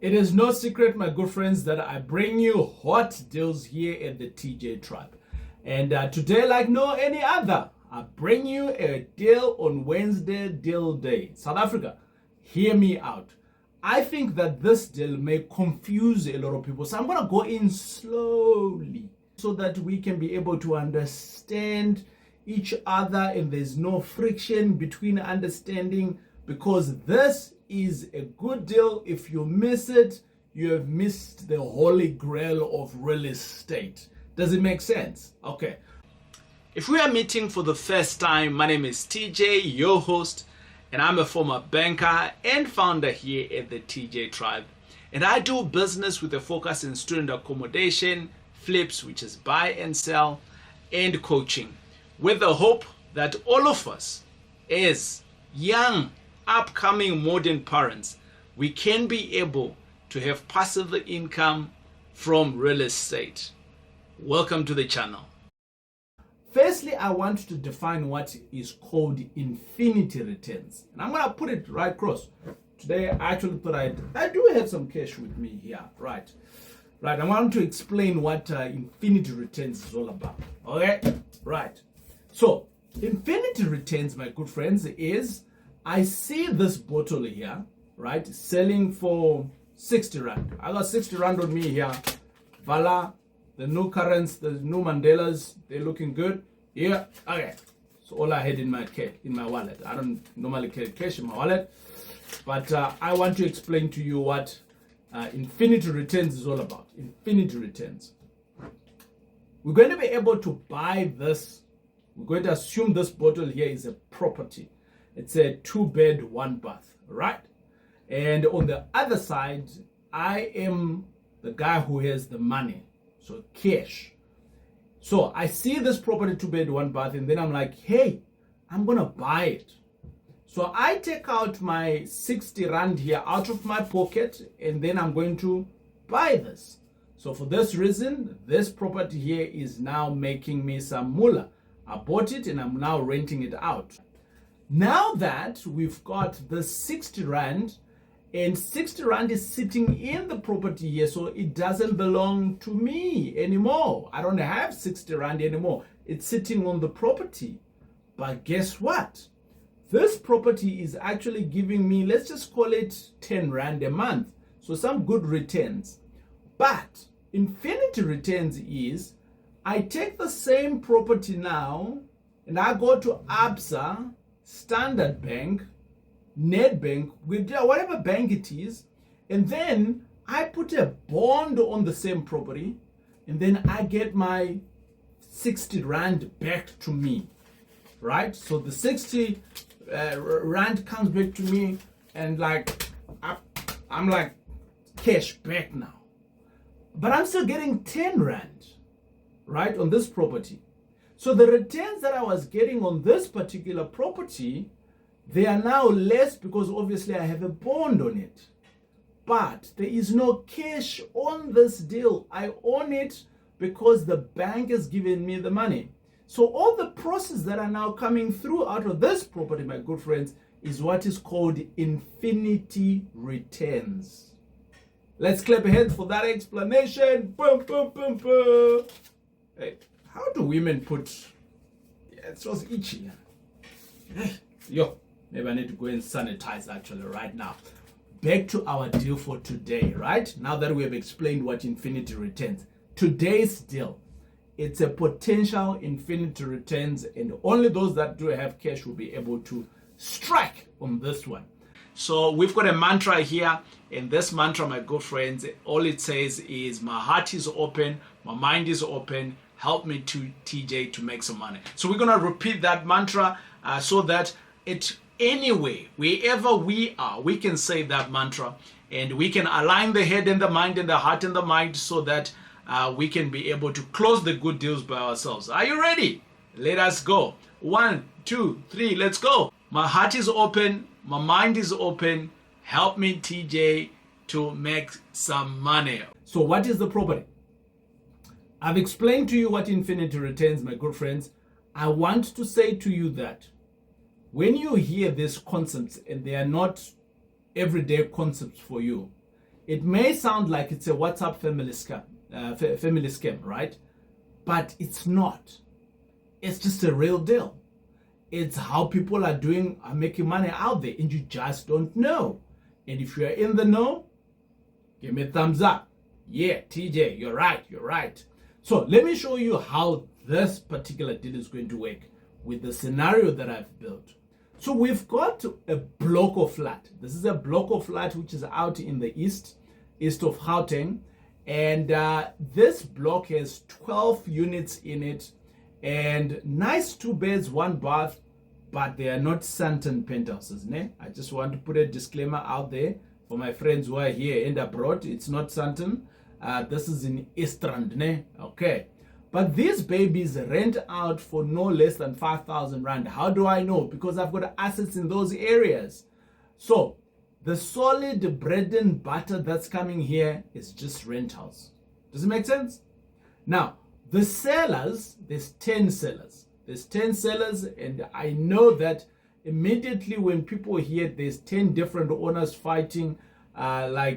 It is no secret, my good friends, that I bring you hot deals here at the TJ Tribe. And today, like no any other, I bring you a deal on Wednesday, deal day. South Africa, hear me out. I think that this deal may confuse a lot of people. So I'm going to go in slowly so that we can be able to understand each other and there's no friction between understanding, because this is a good deal. If you miss it, you have missed the holy grail of real estate. Does it make sense? Okay. If we are meeting for the first time, my name is TJ, your host, and I'm a former banker and founder here at the TJ Tribe. And I do business with a focus in student accommodation, flips, which is buy and sell, and coaching, with the hope that all of us, as young, upcoming modern parents, we can be able to have passive income from real estate. Welcome to the channel. Firstly, I want to define what is called infinity returns. And I'm going to put it right across. Today, I actually thought I do have some cash with me here. Right. I want to explain what infinity returns is all about. Okay? Right. So, infinity returns, my good friends, is I see this bottle here, right, selling for 60 Rand. I got 60 Rand on me here. Voila. The new currents, the new Mandelas, they're looking good. Yeah, okay. So all I had in my wallet. I don't normally carry cash in my wallet, but I want to explain to you what infinity returns is all about. Infinity returns. We're going to be able to buy this. We're going to assume this bottle here is a property. It's a 2-bed, 1-bath, right? And on the other side, I am the guy who has the money. So cash. So I see this property 2-bed, 1-bath, and then I'm like, hey, I'm going to buy it. So I take out my 60 Rand here out of my pocket, and then I'm going to buy this. So for this reason, this property here is now making me some moolah. I bought it and I'm now renting it out. Now that we've got the 60 Rand, and 60 Rand is sitting in the property here, so it doesn't belong to me anymore. I don't have 60 Rand anymore. It's sitting on the property. But guess what? This property is actually giving me, let's just call it 10 Rand a month. So some good returns. But infinity returns is, I take the same property now and I go to Absa, Standard Bank, Nedbank, whatever bank it is, and then I put a bond on the same property, and then I get my 60 Rand back to me, right? So the 60 Rand comes back to me, and like I'm like cash back now, but I'm still getting 10 Rand, right, on this property. So the returns that I was getting on this particular property, they are now less because obviously I have a bond on it. But there is no cash on this deal. I own it because the bank has given me the money. So all the process that are now coming through out of this property, my good friends, is what is called infinity returns. Let's clap hands for that explanation. Boom, boom, boom, boom. Hey, how do women put... Yeah, it was itchy. Yo. Maybe I need to go and sanitize actually right now. Back to our deal for today, right? Now that we have explained what infinity returns. Today's deal, it's a potential infinity returns, and only those that do have cash will be able to strike on this one. So we've got a mantra here, and this mantra, my good friends, all it says is my heart is open, my mind is open, help me to TJ to make some money. So we're going to repeat that mantra so that anyway, wherever we are, we can say that mantra, and we can align the head and the mind and the heart and the mind so that we can be able to close the good deals by ourselves. Are you ready? Let us go. 1, 2, 3, let's go. My heart is open. My mind is open. Help me, TJ, to make some money. So what is the property? I've explained to you what infinity returns, my good friends. I want to say to you that when you hear these concepts and they are not everyday concepts for you, It may sound like it's a WhatsApp family scam, right? But it's not. It's just a real deal. It's how people are making money out there, and you just don't know. And if you're in the know, give me a thumbs up. Yeah, TJ, you're right. So let me show you how this particular deal is going to work with the scenario that I've built. So we've got a block of flat. This is a block of flat which is out in the east of Gauteng. And this block has 12 units in it, and nice 2 beds, 1 bath, but they are not Sandton penthouses. Ne? I just want to put a disclaimer out there for my friends who are here and abroad. It's not Sandton. This is in Estrand. Ne? Okay. But these babies rent out for no less than 5,000 Rand. How do I know? Because I've got assets in those areas. So the solid bread and butter that's coming here is just rentals. Does it make sense? Now, the sellers, there's 10 sellers. There's 10 sellers, and I know that immediately when people hear there's 10 different owners fighting, my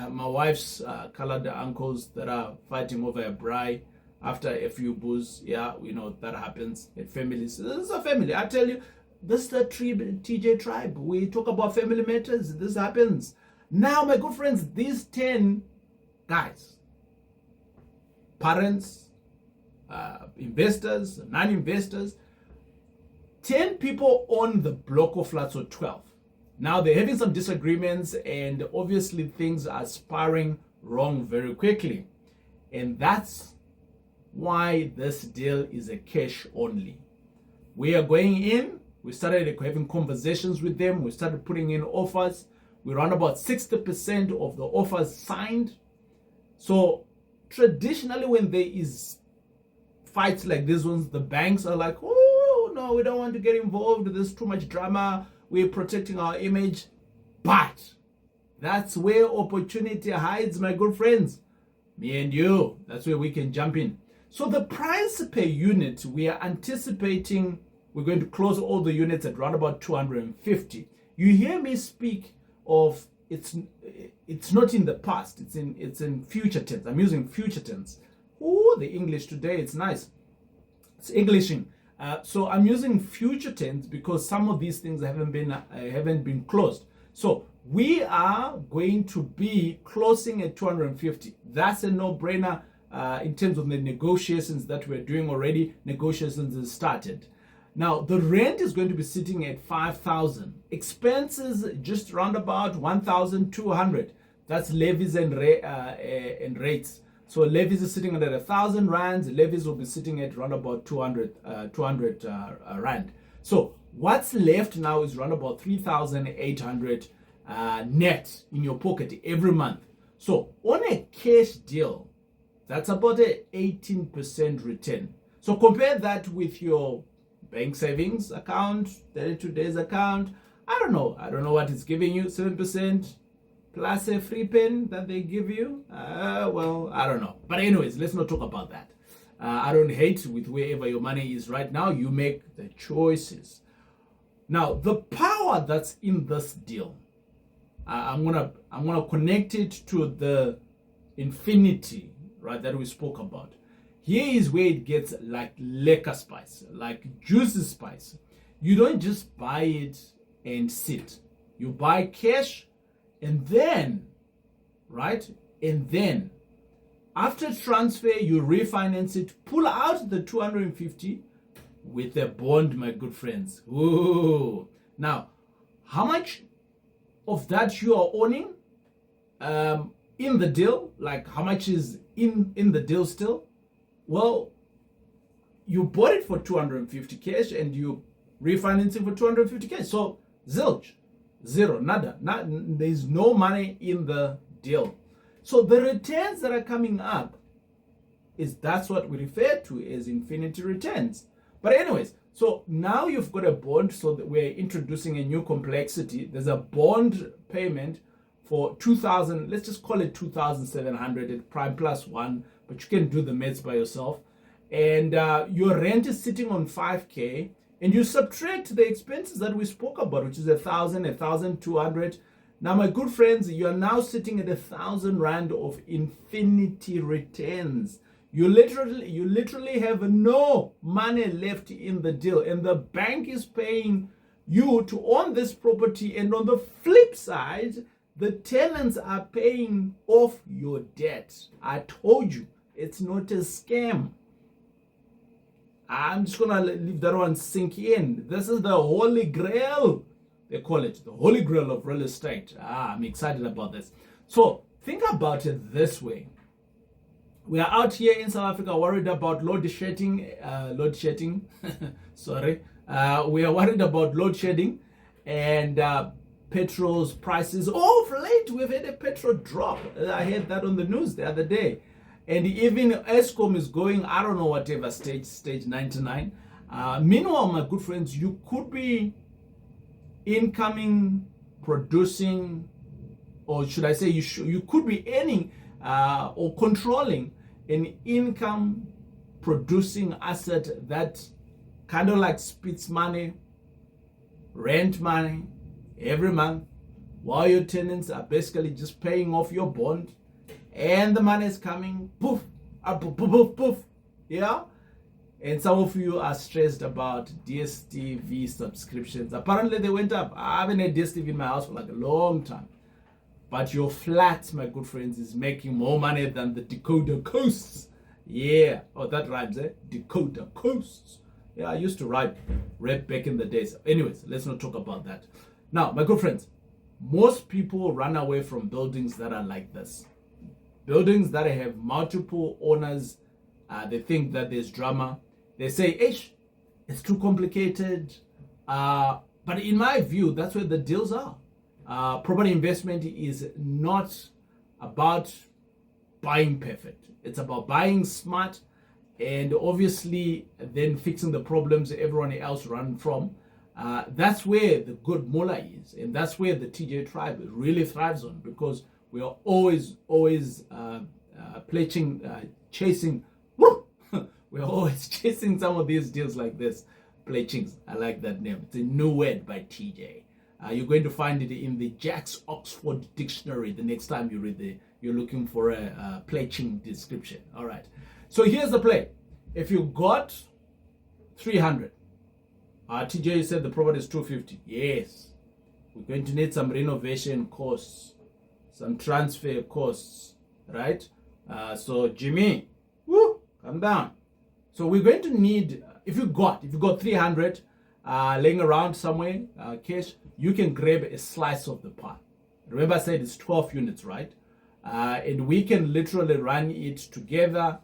wife's colored uncles that are fighting over a braai after a few boos. Yeah, that happens at families. This is a family. I tell you, this is the TJ tribe. We talk about family matters. This happens. Now, my good friends, these 10 guys, parents, investors, non-investors, 10 people own the block of flats, or 12. Now they're having some disagreements, and obviously things are spiraling wrong very quickly. And that's why this deal is a cash only. We are going in. We started having conversations with them. We started putting in offers. We're around about 60% of the offers signed. So traditionally, when there is fights like these ones, the banks are like, oh, no, we don't want to get involved. There's too much drama. We're protecting our image. But that's where opportunity hides, my good friends. Me and you, that's where we can jump in. So the price per unit, we are anticipating we're going to close all the units at around about 250. You hear me speak of it's not in the past, it's in future tense. I'm using future tense. Oh, the English today, it's nice. It's Englishing. So I'm using future tense because some of these things haven't been closed. So we are going to be closing at 250. That's a no-brainer in terms of the negotiations that we're doing already. Negotiations have started. Now the rent is going to be sitting at 5,000. Expenses just round about 1,200. That's levies and rates. So levies is sitting at 1,000 rands. Levies will be sitting at around about 200 rand. So what's left now is around about 3,800 net in your pocket every month. So on a cash deal, that's about an 18% return. So compare that with your bank savings account, 32 days account. I don't know what it's giving you, 7%. Plus a free pen that they give you. Well, I don't know. But anyways, let's not talk about that. I don't hate with wherever your money is right now. You make the choices. Now, the power that's in this deal, I'm gonna connect it to the infinity, right, that we spoke about. Here is where it gets like lekker spice, like juicy spice. You don't just buy it and sit. You buy cash. And then, right? And then, after transfer, you refinance it, pull out the 250 with a bond, my good friends. Ooh. Now, how much of that you are owning in the deal? Like, how much is in the deal still? Well, you bought it for 250 cash and you refinance it for 250 cash. So, zilch. Zero, nada. There's no money in the deal. So the returns that are coming up that's what we refer to as infinity returns. But anyways, so now you've got a bond, so that we're introducing a new complexity. There's a bond payment for 2,000, let's just call it 2,700 at prime plus 1, but you can do the maths by yourself. And your rent is sitting on 5K. And you subtract the expenses that we spoke about, which is 1,000, 1,200. Now, my good friends, you are now sitting at 1,000 Rand of infinity returns. You literally have no money left in the deal, and the bank is paying you to own this property. And on the flip side, the tenants are paying off your debt. I told you, it's not a scam. I'm just gonna leave that one sink in. This is the holy grail. They call it the holy grail of real estate. I'm excited about this. So think about it this way. We are out here in South Africa worried about load shedding. Sorry. We are worried about load shedding and petrol's prices. Oh, of late, we've had a petrol drop. I heard that on the news the other day. And even Eskom is going, I don't know, whatever, stage 99. Meanwhile, my good friends, you could be incoming, producing, or should I say you could be earning or controlling an income producing asset that kind of like spits money, rent money every month, while your tenants are basically just paying off your bond, and the money is coming, poof, poof, poof, poof, yeah? And some of you are stressed about DSTV subscriptions. Apparently they went up. I haven't had DSTV in my house for like a long time. But your flat, my good friends, is making more money than the decoder costs. Yeah. Oh, that rhymes, eh? Decoder costs. Yeah, I used to rap back in the days. Anyways, let's not talk about that. Now, my good friends, most people run away from buildings that are like this. Buildings that have multiple owners. They think that there's drama. They say, it's too complicated. But in my view, that's where the deals are. Property investment is not about buying perfect. It's about buying smart and obviously then fixing the problems everyone else run from. That's where the good mullah is. And that's where the TJ tribe really thrives on, because we are always chasing. We're always chasing some of these deals like this. Pletchings. I like that name. It's a new word by TJ. You're going to find it in the Jack's Oxford Dictionary the next time you read you're looking for a pletching description. All right. So here's the play. If you got 300, TJ said the property is 250. Yes. We're going to need some renovation costs, some transfer costs, right? So Jimmy, calm down. So we're going to need, if you got 300 laying around somewhere, cash, you can grab a slice of the pie. Remember I said it's 12 units, right? And we can literally run it together.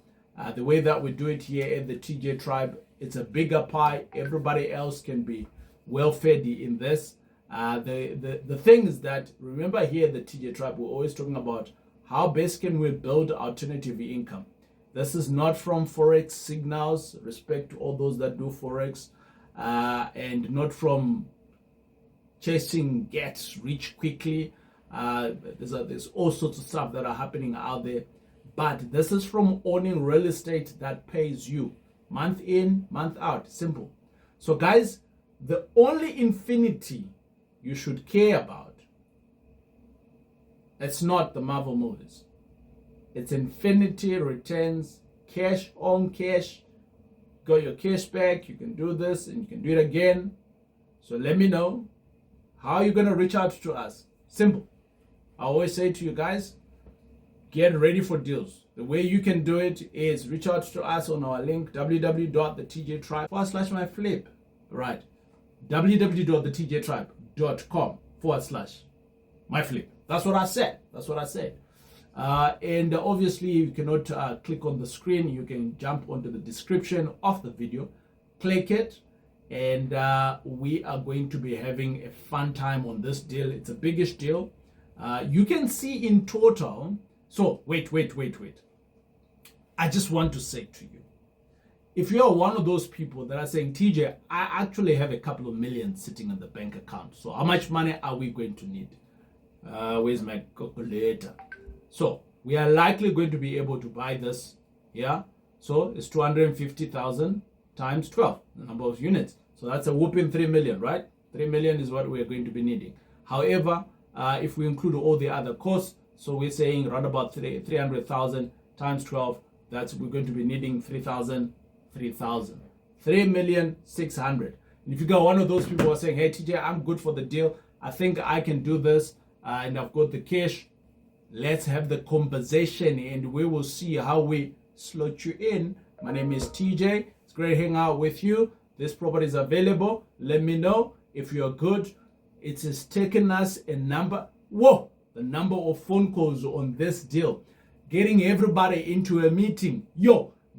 The way that we do it here at the TJ Tribe, it's a bigger pie. Everybody else can be well fed in this. The thing is that, remember here at the TJ Tribe, we're always talking about how best can we build alternative income. This is not from Forex signals, respect to all those that do Forex, and not from chasing get rich quickly. There's all sorts of stuff that are happening out there. But this is from owning real estate that pays you month in, month out. Simple. So guys, the only infinity you should care about, it's not the Marvel movies. It's infinity returns, cash on cash. Got your cash back. You can do this and you can do it again. So let me know how you're going to reach out to us. Simple. I always say to you guys, get ready for deals. The way you can do it is reach out to us on our link, www.thetjtribe.com/myflip. Right. www.thetjtribe.com/myflip. That's what I said. And obviously you cannot click on the screen. You can jump onto the description of the video, click it, and we are going to be having a fun time on this deal. It's a biggish deal. You can see in total. So wait. I just want to say to you, if you are one of those people that are saying, TJ, I actually have a couple of million sitting in the bank account. So how much money are we going to need? Where's my calculator? So we are likely going to be able to buy this. Yeah. So it's 250,000 times 12, the number of units. So that's a whooping 3 million, right? 3 million is what we are going to be needing. However, if we include all the other costs. So we're saying around about 300,000 times 12, we're going to be needing 3,600. And if you got one of those people who are saying, hey TJ, I'm good for the deal, I think I can do this, and I've got the cash, let's have the conversation and we will see how we slot you in. My name is TJ. It's great hanging out with you. This property is available. Let me know if you're good. It has taken us the number of phone calls on this deal, getting everybody into a meeting,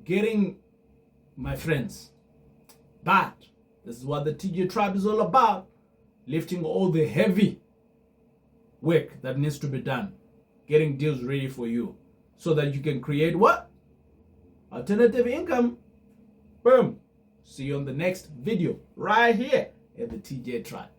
getting my friends. But this is what the TJ Tribe is all about, lifting all the heavy work that needs to be done, getting deals ready for you so that you can create what? Alternative income. Boom. See you on the next video right here at the TJ Tribe.